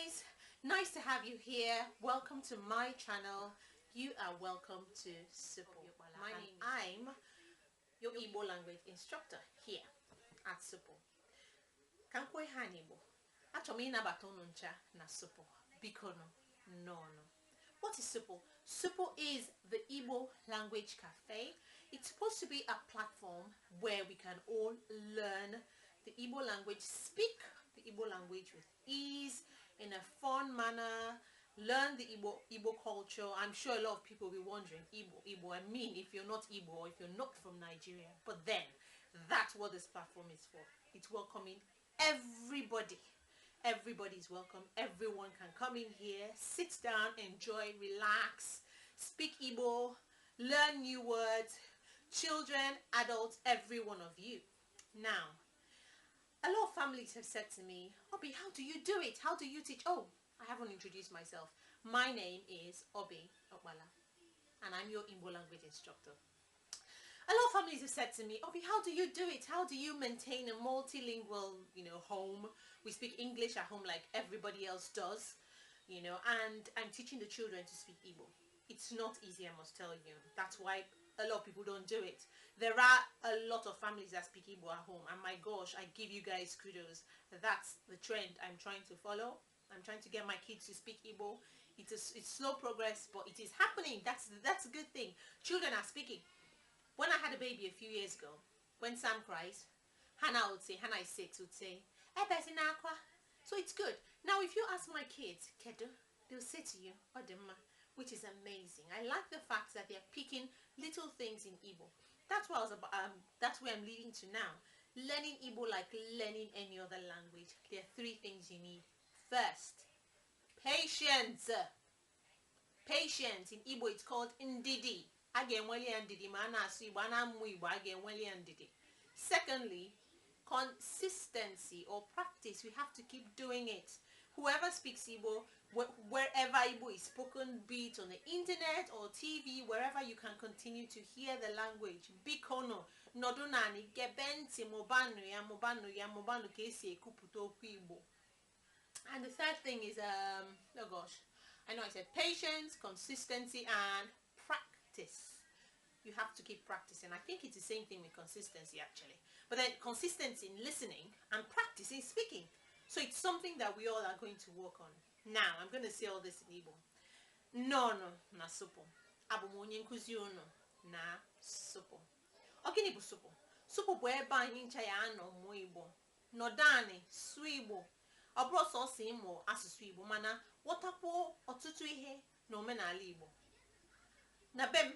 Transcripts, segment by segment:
guys, nice to have you here. Welcome to my channel. You are welcome to Supo. I'm your Igbo language instructor here at Supo. Kankwe Hanibo. Achọrọ ịnabata unu ncha na Supo. Bikono. No. What is Supo? Supo is the Igbo language cafe. It's supposed to be a platform where we can all learn the Igbo language, speak the Igbo language with ease, in a fun manner, learn the Igbo culture. I'm sure a lot of people will be wondering, Igbo, I mean, if you're not Igbo or if you're not from Nigeria. But then, that's what this platform is for. It's welcoming everybody. Everybody is welcome. Everyone can come in here, sit down, enjoy, relax, speak Igbo, learn new words. Children, adults, every one of you. Now, a lot of families have said to me, Obi, how do you do it? How do you teach? Oh, I haven't introduced myself. My name is Obi Okbala, and I'm your Igbo language instructor. A lot of families have said to me, Obi, how do you do it? How do you maintain a multilingual, home? We speak English at home like everybody else does, and I'm teaching the children to speak Igbo. It's not easy, I must tell you. That's why a lot of people don't do it. There are a lot of families that speak Igbo at home, and my gosh, I give you guys kudos. That's the trend I'm trying to follow. I'm trying to get my kids to speak Igbo. It's slow progress, but it is happening. That's a good thing. Children are speaking. When I had a baby a few years ago, when Sam cries, Hannah is 6, would say, so it's good. Now if you ask my kids, Kedo, they'll say to you, Odema, which is amazing. I like the fact that they're picking little things in Igbo. That's what I was about. That's where I'm leading to now. Learning Igbo like learning any other language. There are 3 things you need. First, patience. Patience. In Igbo, it's called ndidi. Secondly, consistency or practice. We have to keep doing it. Whoever speaks Igbo, wherever Igbo is spoken, be it on the internet or TV, wherever you can continue to hear the language. Bikono, nodunani, gebenti, mobanu kesi ekuputo Igbo. And the third thing is, oh gosh, I know I said patience, consistency, and practice. You have to keep practicing. I think it's the same thing with consistency actually. But then consistency in listening and practice in speaking. So it's something that we all are going to work on. Now, I'm going to say all this in Igbo. No, na Supo. Abumonye nkuzi unu na Supo. Ogini bu Supo. Supo bụ ebe anyị ncha ya anọ mmụọ Igbo. Nọdani, su Igbo. Ọ bụrụ sọsọ ịmụ asụsụ Igbo, mana ghọtakwuo ọtụtụ ihe na omenala Igbo. Na be m,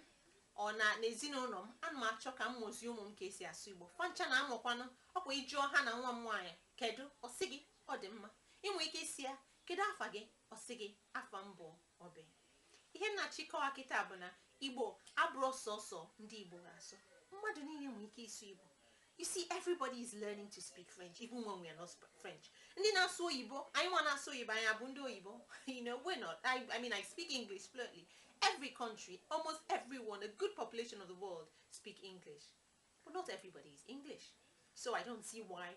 ọ na n'ezinụlọ m, ana m achọ ka m mụzie ụmụ m ka esi asụ Igbo. Fancha na amụkwanụ, ọkwa ijụọ ha na nwa m nwaanyị, kedu, ọ sị gị, ọ dị mma. Inwe ike isi ya, kedu afa gị, ọ sị gị, afa m bụ Obi. Ihe na-achịkọwa kịta bụ na Igbo abụrụ sọsọ ndị Igbo ga-asụ. Mmadụ niile nwere ike ịsụ Igbo. You see, everybody is learning to speak French, even when we are not French. Ndị na-asụ Oyibo, anyị nwa na-asụ Oyibo, anyị abụ ndị Oyibo. We're not. I mean, I speak English fluently. Every country, almost everyone, a good population of the world speak English. But not everybody is English. So I don't see why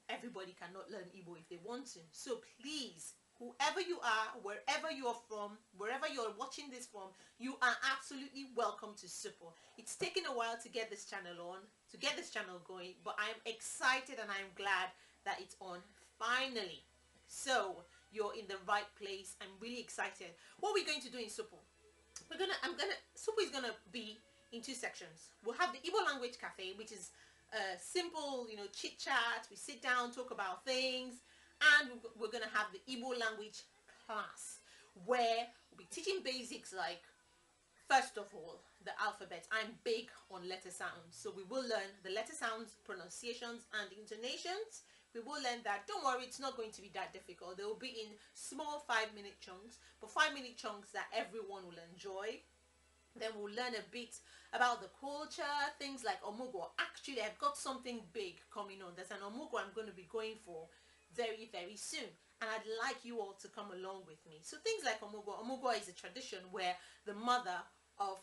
everybody cannot learn Igbo if they want to. So please, whoever you are, wherever you are from, wherever you're watching this from, you are absolutely welcome to Supo. It's taken a while to get this channel on, to get this channel going, but I'm excited and I'm glad that it's on finally. So you're in the right place. I'm really excited. What we're going to do in Supo, Supo is gonna be in 2 sections. We'll have the Igbo language cafe, which is simple, chit chat. We sit down, talk about things, and we're gonna have the Igbo language class where we'll be teaching basics like, first of all, the alphabet. I'm big on letter sounds, so we will learn the letter sounds, pronunciations, and intonations. We will learn that. Don't worry, it's not going to be that difficult. They will be in small 5-minute chunks, but 5-minute chunks that everyone will enjoy. Then we'll learn a bit about the culture, things like Omugo. Actually, I've got something big coming on. There's an Omugo I'm going to be going for very, very soon. And I'd like you all to come along with me. So things like Omugo. Omugo is a tradition where the mother of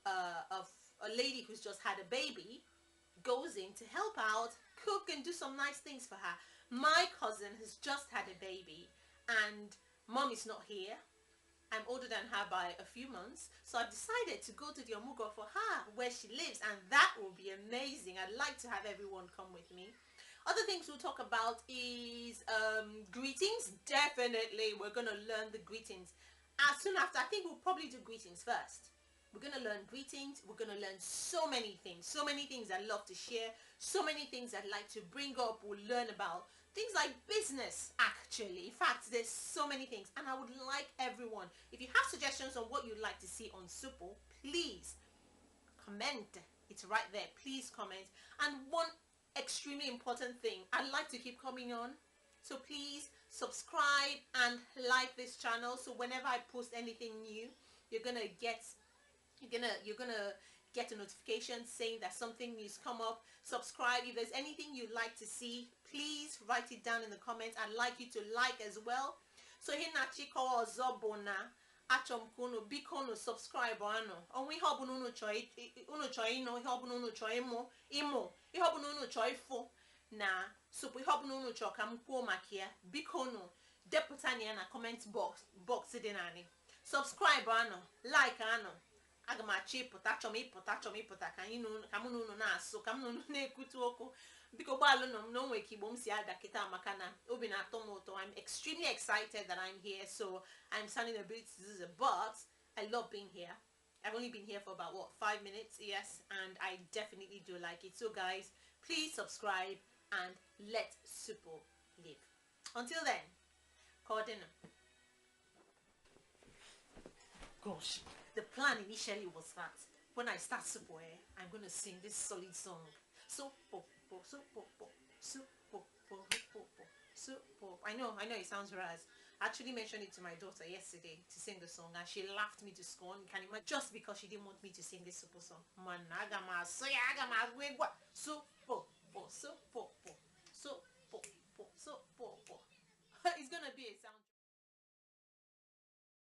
a lady who's just had a baby goes in to help out, cook and do some nice things for her. My cousin has just had a baby, and Mom is not here. I'm older than her by a few months, so I've decided to go to the Omugo for her, where she lives, and that will be amazing. I'd like to have everyone come with me. Other things we'll talk about is greetings. Definitely, we're going to learn the greetings. As soon after, I think we'll probably do greetings first. We're going to learn greetings. We're going to learn so many things I love to share, so many things I'd like to bring up. We'll learn about things like business, actually. In fact, there's so many things, and I would like everyone, if you have suggestions on what you'd like to see on Supo, please comment. It's right there. Please comment. And one extremely important thing, I'd like to keep coming on, so please subscribe and like this channel, so whenever I post anything new, you're gonna get a notification saying that something new's come up. Subscribe. If there's anything you'd like to see, please write it down in the comments. I'd like you to like as well. So here na chiko zobona achom kuno bikono subscribe ano onwe ihe obuna unu choi ino ihe obuna unu choi imo ihe obuna unu choi fo na so ihe obuna unu choi ka m kwuo maka ya bikono depụta na comment box dị nani. Subscribe ano, like ano. Aga m achọ ịpụta, chọm ịpụta ka mụ na unu na-asụ, ka m na unu na-ekwute okwu. Biko gbaalụ nọ m na onwe ka Igbo m si ada kịta, maka na obi na-atọ m ụtọ. I'm extremely excited that I'm here, so I'm sounding a bit zzzz, but I love being here. I've only been here for about 5 minutes, yes, and I definitely do like it. So guys, please subscribe and let Supo live. Until then, Cordina. Gosh, the plan initially was that when I start Supo, I'm going to sing this solid song. Supo, Supo, Supo, Supo. I know it sounds raz. I actually mentioned it to my daughter yesterday to sing the song, and she laughed me to scorn. Can you imagine? Just because she didn't want me to sing this Supo song. Man, Supo, Supo, Supo, Supo. It's going to be a sound.